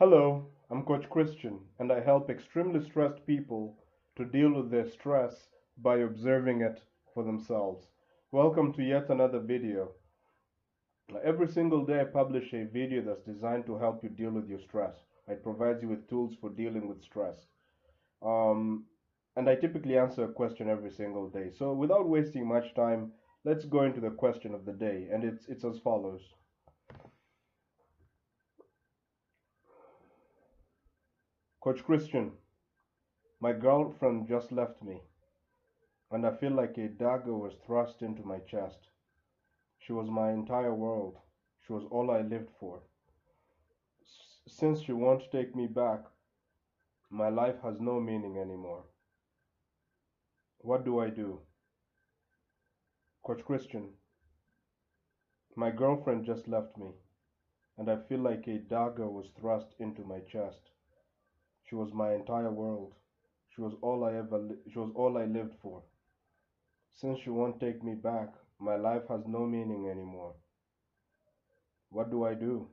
Hello, I'm Coach Christian, and I help extremely stressed people to deal with their stress by observing it for themselves. Welcome to yet another video. Every single day I publish a video that's designed to help you deal with your stress. It provides you with tools for dealing with stress. Um, and I typically answer a question every single day. So without wasting much time, let's go into the question of the day, and it's as follows. Coach Christian, my girlfriend just left me, and I feel like a dagger was thrust into my chest. She was my entire world. She was all I lived for. Since she won't take me back, my life has no meaning anymore. What do I do? Coach Christian, my girlfriend just left me, and I feel like a dagger was thrust into my chest. She was my entire world. She was all I lived for. Since she won't take me back, my life has no meaning anymore. What do I do?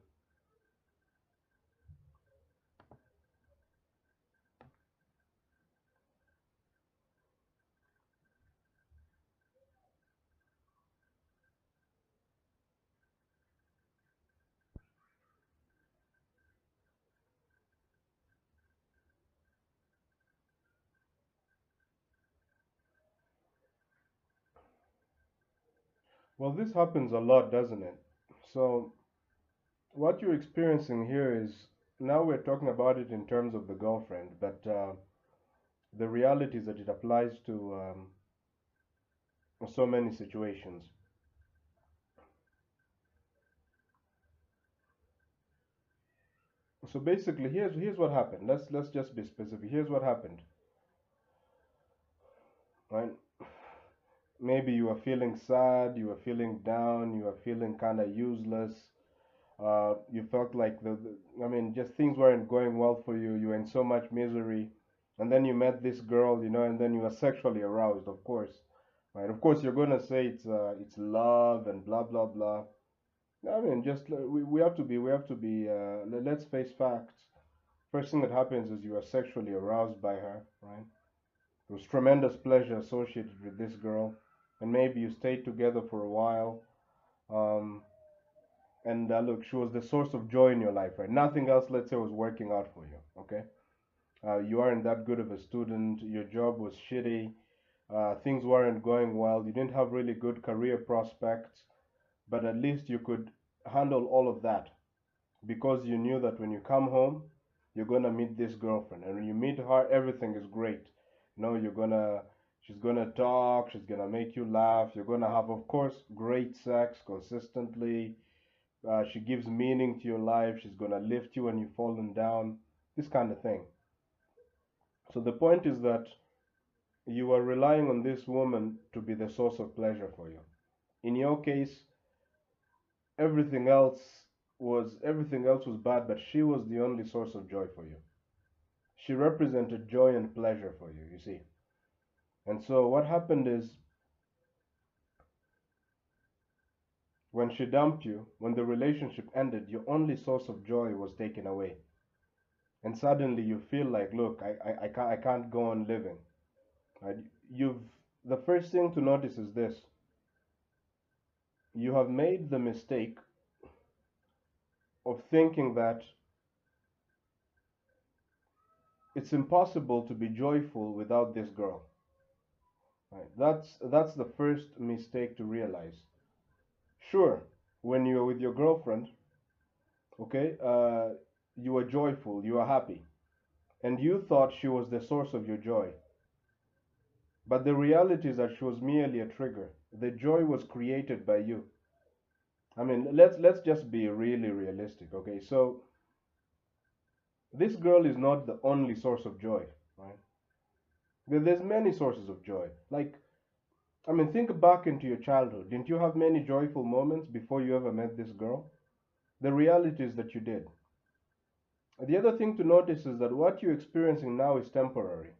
Well, this happens a lot, doesn't it? So, what you're experiencing here is now we're talking about it in terms of the girlfriend, but the reality is that it applies to so many situations. So basically, here's what happened. Let's just be specific. Here's what happened, right? Maybe you are feeling sad, you are feeling down, you are feeling kind of useless. You felt like I mean, just things weren't going well for you. You were in so much misery, and then you met this girl, and then you were sexually aroused, of course, right? Of course, you're gonna say it's love and blah blah blah. I mean, just we have to be. Let's face facts. First thing that happens is you are sexually aroused by her, right? There was tremendous pleasure associated with this girl, and maybe you stayed together for a while. Um, and look, she was the source of joy in your life, right? Nothing else, let's say, was working out for you. Okay, you aren't that good of a student. Your job was shitty. Things weren't going well. You didn't have really good career prospects, but at least you could handle all of that because you knew that when you come home, you're gonna meet this girlfriend, and when you meet her, everything is great. She's gonna talk, she's gonna make you laugh. You're gonna have, of course, great sex consistently. She gives meaning to your life. She's gonna lift you when you've fallen down. This kind of thing. So the point is that you are relying on this woman to be the source of pleasure for you. In your case, everything else was bad, but she was the only source of joy for you. She represented joy and pleasure for you, you see. And so what happened is when she dumped you, when the relationship ended, your only source of joy was taken away. And suddenly you feel like, look, I can't go on living. Right? You've The first thing to notice is this: you have made the mistake of thinking that it's impossible to be joyful without this girl. Right? That's the first mistake to realize. Sure, when you're with your girlfriend, okay, you are joyful, you are happy, and you thought she was the source of your joy. But the reality is that she was merely a trigger. The joy was created by you. I mean, let's just be really realistic, okay? So this girl is not the only source of joy, right? There's many sources of joy. Like, I mean, think back into your childhood. Didn't you have many joyful moments before you ever met this girl? The reality is that you did. The other thing to notice is that what you're experiencing now is temporary,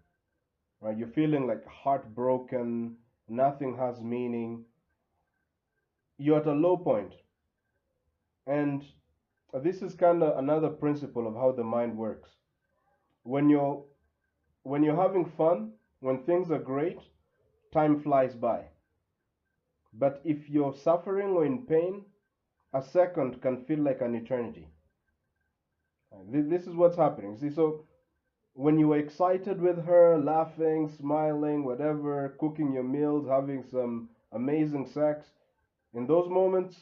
right? You're feeling like heartbroken, nothing has meaning. You're at a low point, and This is kind of another principle of how the mind works. When you're when you're having fun, when things are great, time flies by. But if you're suffering or in pain, a second can feel like an eternity. This is what's happening. See, so when you were excited with her, laughing, smiling, whatever, cooking your meals, having some amazing sex, in those moments,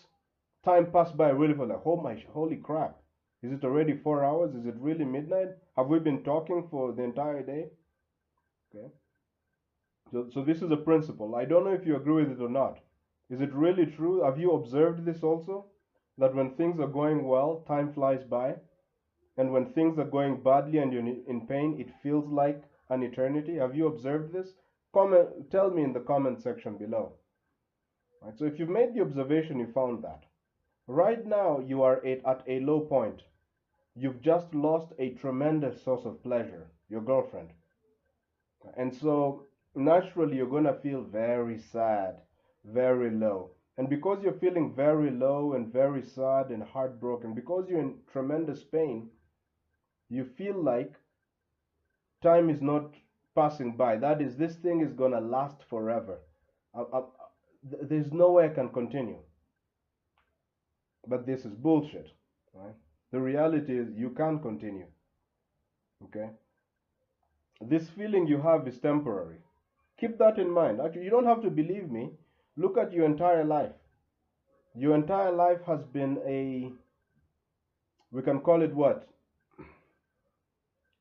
time passed by really fast. Like, oh my, holy crap! Is it already 4 hours? Is it really midnight? Have we been talking for the entire day? Okay. So this is a principle. I don't know if you agree with it or not. Is it really true? Have you observed this also? That when things are going well, time flies by, and when things are going badly and you're in pain, it feels like an eternity. Have you observed this? Comment, tell me in the comment section below. Right, so if you've made the observation, you found that. Right now, you are at a low point. You've just lost a tremendous source of pleasure, your girlfriend. And so naturally, you're going to feel very sad, very low. And because you're feeling very low and very sad and heartbroken, because you're in tremendous pain, you feel like time is not passing by. That is, this thing is going to last forever. There's no way I can continue. But this is bullshit, right? The reality is you can't continue, okay? This feeling you have is temporary. Keep that in mind. Actually, you don't have to believe me. Look at your entire life. Your entire life has been we can call it what?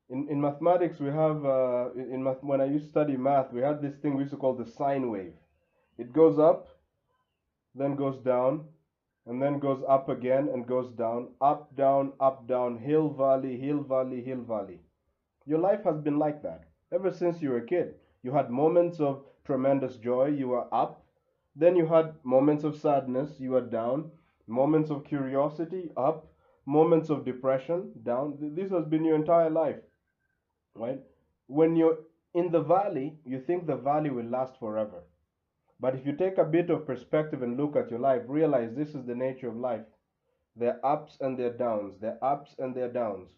In mathematics, we have, when I used to study math, we had this thing we used to call the sine wave. It goes up, then goes down, and then goes up again and goes down, up, down, hill, valley, hill, valley, hill, valley. Your life has been like that ever since you were a kid. You had moments of tremendous joy, you were up. Then you had moments of sadness, you were down. Moments of curiosity, up. Moments of depression, down. This has been your entire life, right? When you're in the valley, you think the valley will last forever. But if you take a bit of perspective and look at your life, realize this is the nature of life. There are ups and there are downs. There are ups and there are downs.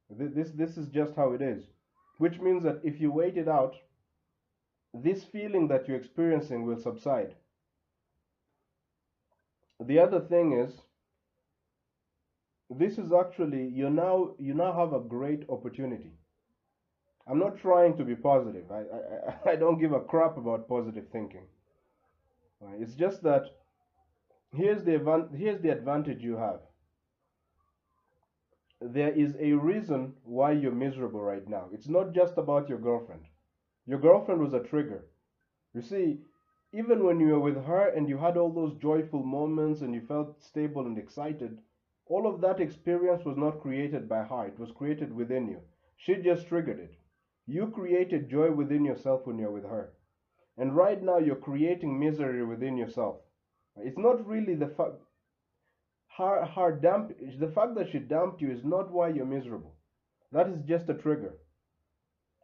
This is just how it is. Which means that if you wait it out, this feeling that you're experiencing will subside. The other thing is, this is actually, you now have a great opportunity. I'm not trying to be positive. I don't give a crap about positive thinking. Right? It's just that here's the advantage you have. There is a reason why you're miserable right now. It's not just about your girlfriend. Your girlfriend was a trigger. You see, even when you were with her and you had all those joyful moments and you felt stable and excited, all of that experience was not created by her. It was created within you. She just triggered it. You created joy within yourself when you're with her. And right now you're creating misery within yourself. It's not really the fact the fact that she dumped you is not why you're miserable. That is just a trigger.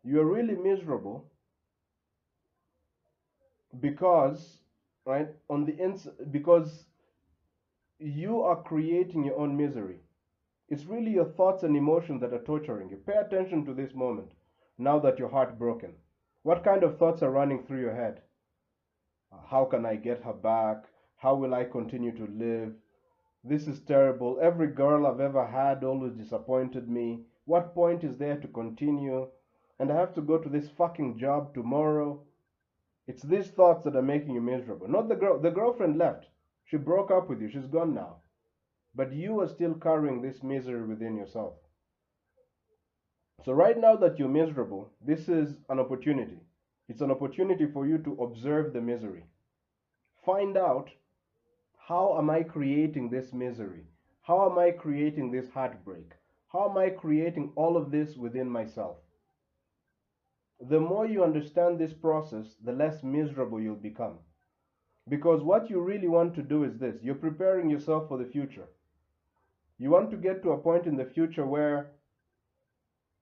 You're really miserable because, right, because you are creating your own misery. It's really your thoughts and emotions that are torturing you. Pay attention to this moment now that you're heartbroken. What kind of thoughts are running through your head? How can I get her back? How will I continue to live? This is terrible. Every girl I've ever had always disappointed me. What point is there to continue? And I have to go to this fucking job tomorrow. It's these thoughts that are making you miserable. Not the girl. The girlfriend left. She broke up with you. She's gone now. But you are still carrying this misery within yourself. So right now that you're miserable, this is an opportunity. It's an opportunity for you to observe the misery. Find out, how am I creating this misery? How am I creating this heartbreak? How am I creating all of this within myself? The more you understand this process, the less miserable you'll become. Because what you really want to do is this: you're preparing yourself for the future. You want to get to a point in the future where,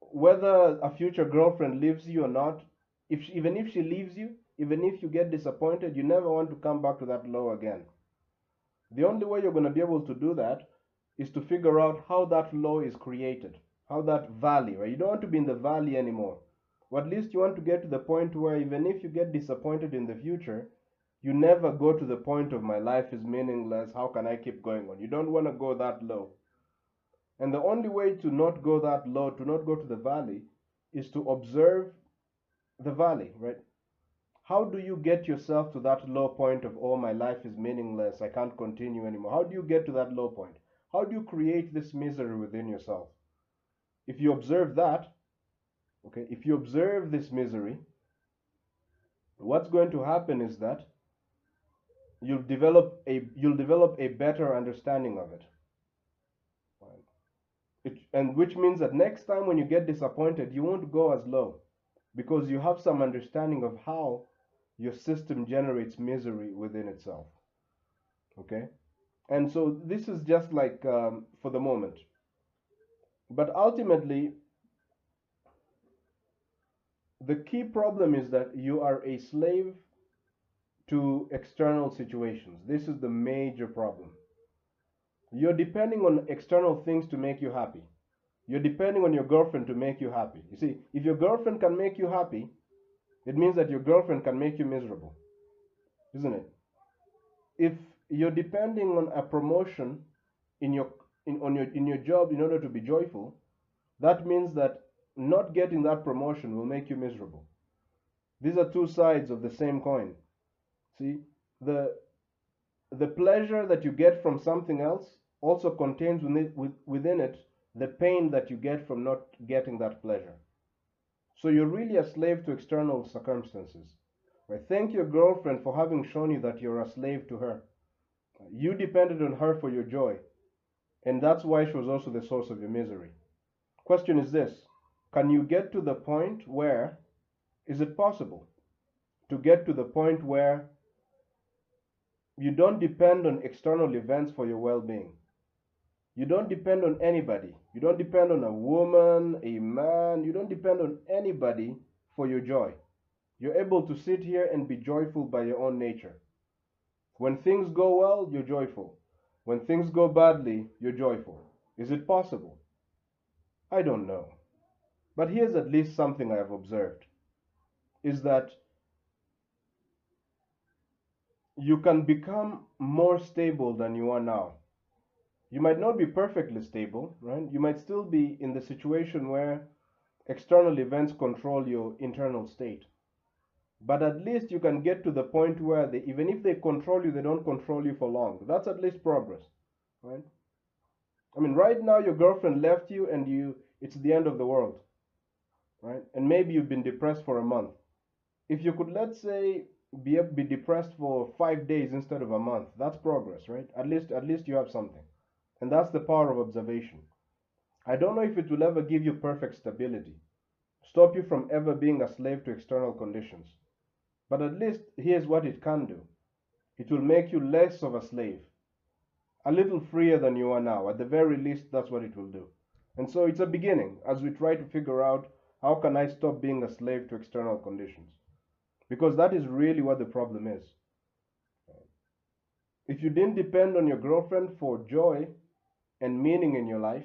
whether a future girlfriend leaves you or not, even if she leaves you, even if you get disappointed, you never want to come back to that low again. The only way you're going to be able to do that is to figure out how that low is created, how that valley, right? You don't want to be in the valley anymore. Or at least you want to get to the point where even if you get disappointed in the future, you never go to the point of my life is meaningless, how can I keep going on? You don't want to go that low. And the only way to not go that low, to not go to the valley, is to observe the valley, right? How do you get yourself to that low point of, oh, my life is meaningless, I can't continue anymore? How do you get to that low point? How do you create this misery within yourself? If you observe that, okay, if you observe this misery, what's going to happen is that you'll develop a better understanding of it. And which means that next time when you get disappointed, you won't go as low because you have some understanding of how your system generates misery within itself. Okay? And so this is just like for the moment. But ultimately, the key problem is that you are a slave to external situations. This is the major problem. You're depending on external things to make you happy. You're depending on your girlfriend to make you happy. You see, if your girlfriend can make you happy, it means that your girlfriend can make you miserable, isn't it? If you're depending on a promotion in your in your job in order to be joyful, that means that not getting that promotion will make you miserable. These are two sides of the same coin. See, the the pleasure that you get from something else also contains within it the pain that you get from not getting that pleasure. So you're really a slave to external circumstances. Right? Thank your girlfriend for having shown you that you're a slave to her. You depended on her for your joy, and that's why she was also the source of your misery. Question is this: can you get to the point where, is it possible to get to the point where you don't depend on external events for your well being? You don't depend on anybody. You don't depend on a woman, a man. You don't depend on anybody for your joy. You're able to sit here and be joyful by your own nature. When things go well, you're joyful. When things go badly, you're joyful. Is it possible? I don't know. But here's at least something I have observed, is that you can become more stable than you are now. You might not be perfectly stable, right? You might still be in the situation where external events control your internal state. But at least you can get to the point where even if they control you, they don't control you for long. That's at least progress, right? I mean, right now your girlfriend left you and it's the end of the world, right? And maybe you've been depressed for a month. If you could, let's say, be depressed for 5 days instead of a month, that's progress, right? At least you have something. And that's the power of observation. I don't know if it will ever give you perfect stability, stop you from ever being a slave to external conditions. But at least here's what it can do. It will make you less of a slave, a little freer than you are now. At the very least, that's what it will do. And so it's a beginning as we try to figure out, how can I stop being a slave to external conditions? Because that is really what the problem is. If you didn't depend on your girlfriend for joy and meaning in your life,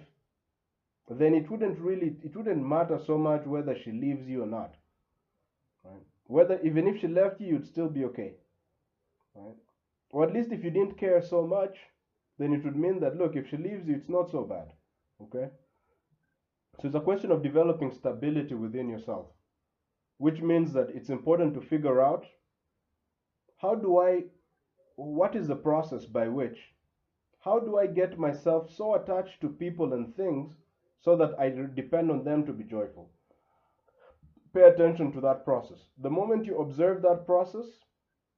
then it wouldn't matter so much whether she leaves you or not. Right? Whether even if she left you, you'd still be okay. Right? Or at least if you didn't care so much, then it would mean that, look, if she leaves you, it's not so bad. Okay? So it's a question of developing stability within yourself, which means that it's important to figure out, what is the process by which, how do I get myself so attached to people and things so that I depend on them to be joyful? Pay attention to that process. The moment you observe that process,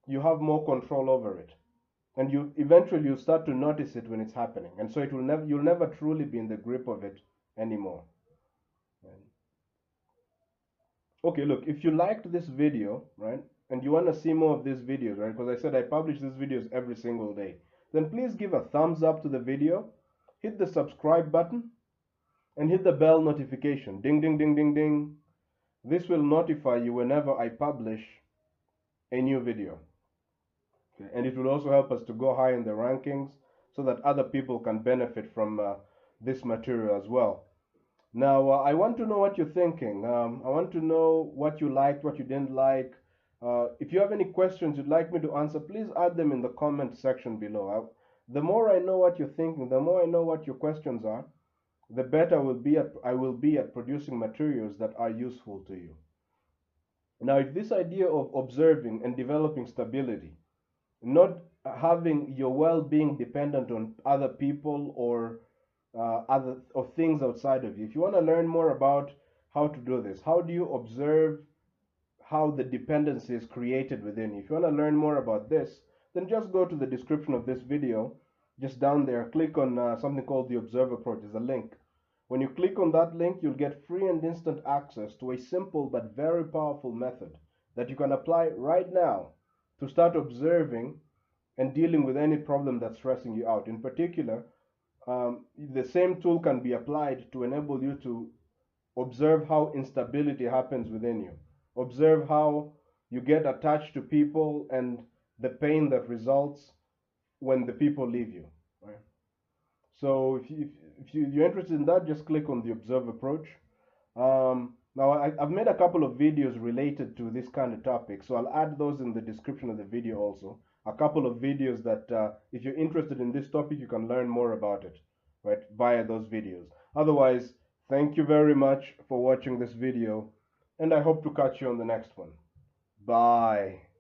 you have more control over it. And you start to notice it when it's happening. And so you'll never truly be in the grip of it anymore. Okay, look, if you liked this video, right, and you want to see more of these videos, right, because I said I publish these videos every single day, then please give a thumbs up to the video, hit the subscribe button, and hit the bell notification. Ding, ding, ding, ding, ding. This will notify you whenever I publish a new video. Okay? And it will also help us to go high in the rankings so that other people can benefit from this material as well. Now, I want to know what you're thinking. I want to know what you liked, what you didn't like. If you have any questions you'd like me to answer, please add them in the comment section below. The more I know what you're thinking, the more I know what your questions are, the better I will be at producing materials that are useful to you. Now, if this idea of observing and developing stability, not having your well-being dependent on other people or other or things outside of you. If you want to learn more about how to do this, how do you observe how the dependency is created within you? If you want to learn more about this, then just go to the description of this video. Just down there, click on something called the Observe approach. There's a link. When you click on that link, you'll get free and instant access to a simple but very powerful method that you can apply right now to start observing and dealing with any problem that's stressing you out. In particular, the same tool can be applied to enable you to observe how instability happens within you. Observe how you get attached to people and the pain that results when the people leave you. Right? So you're interested in that, just click on the Observe approach. Now, I've made a couple of videos related to this kind of topic, so I'll add those in the description of the video also. A couple of videos that, if you're interested in this topic, you can learn more about it, right, via those videos. Otherwise, thank you very much for watching this video, and I hope to catch you on the next one. Bye.